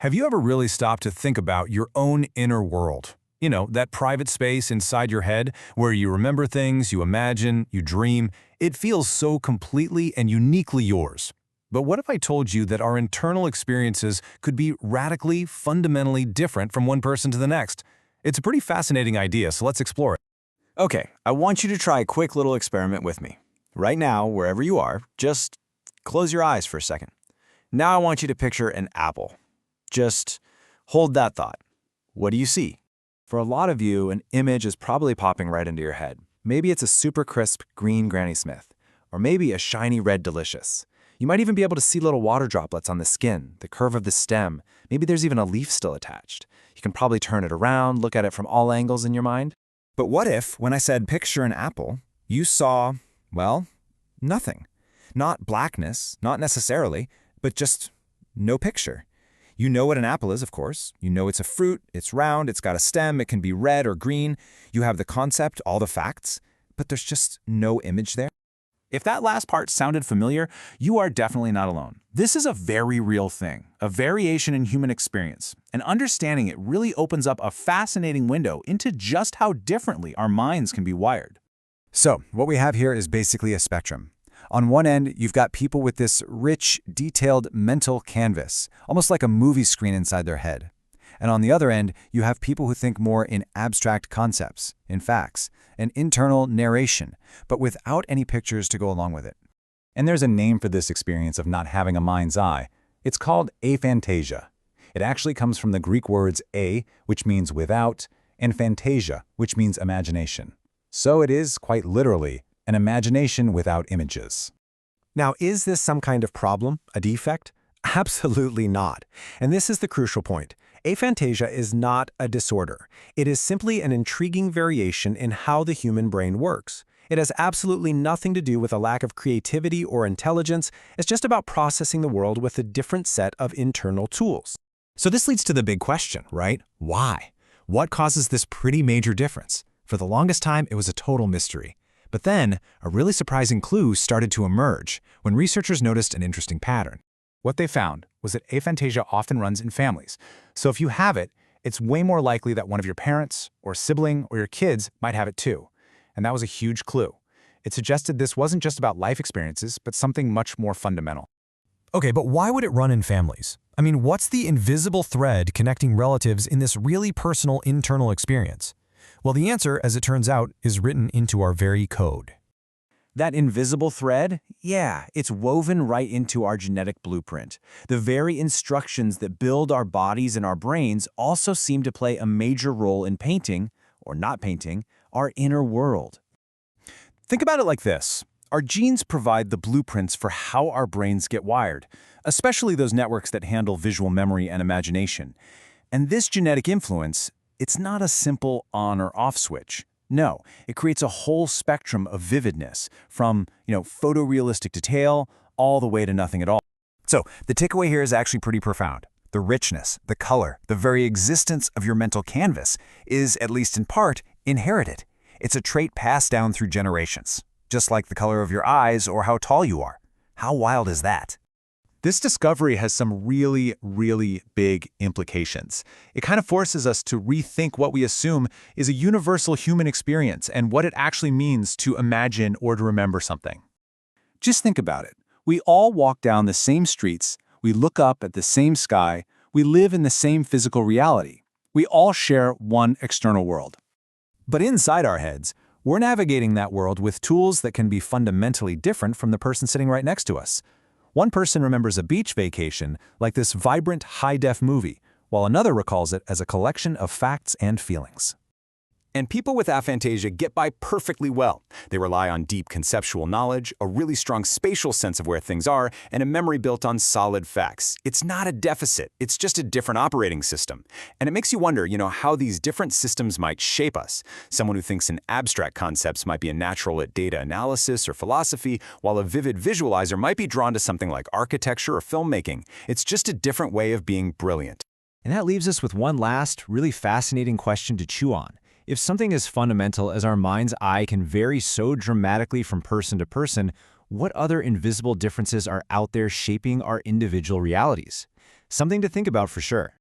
Have you ever really stopped to think about your own inner world? You know, that private space inside your head where you remember things, you imagine, you dream. It feels so completely and uniquely yours. But what if I told you that our internal experiences could be radically, fundamentally different from one person to the next? It's a pretty fascinating idea, so let's explore it. Okay, I want you to try a quick little experiment with me. Right now, wherever you are, just close your eyes for a second. Now I want you to picture an apple. Just hold that thought. What do you see? For a lot of you, an image is probably popping right into your head. Maybe it's a super crisp green Granny Smith, or maybe a shiny red Delicious. You might even be able to see little water droplets on the skin, the curve of the stem. Maybe there's even a leaf still attached. You can probably turn it around, look at it from all angles in your mind. But what if, when I said picture an apple, you saw, well, nothing? Not blackness, not necessarily, but just no picture. You know what an apple is, of course. You know it's a fruit, it's round, it's got a stem, it can be red or green. You have the concept, all the facts, but there's just no image there. If that last part sounded familiar, you are definitely not alone. This is a very real thing, a variation in human experience, and understanding it really opens up a fascinating window into just how differently our minds can be wired. So, what we have here is basically a spectrum. On one end, you've got people with this rich, detailed mental canvas, almost like a movie screen inside their head. And on the other end, you have people who think more in abstract concepts, in facts, an internal narration, but without any pictures to go along with it. And there's a name for this experience of not having a mind's eye. It's called aphantasia. It actually comes from the Greek words a, which means without, and phantasia, which means imagination. So it is, quite literally, an imagination without images. Now, is this some kind of problem, a defect? Absolutely not. And this is the crucial point. Aphantasia is not a disorder. It is simply an intriguing variation in how the human brain works. It has absolutely nothing to do with a lack of creativity or intelligence. It's just about processing the world with a different set of internal tools. So this leads to the big question, right? Why? What causes this pretty major difference? For the longest time, it was a total mystery. But then, a really surprising clue started to emerge when researchers noticed an interesting pattern. What they found was that aphantasia often runs in families. So if you have it, it's way more likely that one of your parents, or sibling, or your kids might have it too. And that was a huge clue. It suggested this wasn't just about life experiences, but something much more fundamental. Okay, but why would it run in families? I mean, what's the invisible thread connecting relatives in this really personal internal experience? Well, the answer, as it turns out, is written into our very code. That invisible thread? Yeah, it's woven right into our genetic blueprint. The very instructions that build our bodies and our brains also seem to play a major role in painting, or not painting, our inner world. Think about it like this. Our genes provide the blueprints for how our brains get wired, especially those networks that handle visual memory and imagination. And this genetic influence, it's not a simple on or off switch. No, it creates a whole spectrum of vividness, from, photorealistic detail all the way to nothing at all. So, the takeaway here is actually pretty profound. The richness, the color, the very existence of your mental canvas is, at least in part, inherited. It's a trait passed down through generations, just like the color of your eyes or how tall you are. How wild is that? This discovery has some really, really big implications. It kind of forces us to rethink what we assume is a universal human experience and what it actually means to imagine or to remember something. Just think about it. We all walk down the same streets, we look up at the same sky, we live in the same physical reality. We all share one external world. But inside our heads, we're navigating that world with tools that can be fundamentally different from the person sitting right next to us. One person remembers a beach vacation like this vibrant, high-def movie, while another recalls it as a collection of facts and feelings. And people with aphantasia get by perfectly well. They rely on deep conceptual knowledge, a really strong spatial sense of where things are, and a memory built on solid facts. It's not a deficit, it's just a different operating system. And it makes you wonder, how these different systems might shape us. Someone who thinks in abstract concepts might be a natural at data analysis or philosophy, while a vivid visualizer might be drawn to something like architecture or filmmaking. It's just a different way of being brilliant. And that leaves us with one last, really fascinating question to chew on. If something as fundamental as our mind's eye can vary so dramatically from person to person, what other invisible differences are out there shaping our individual realities? Something to think about for sure.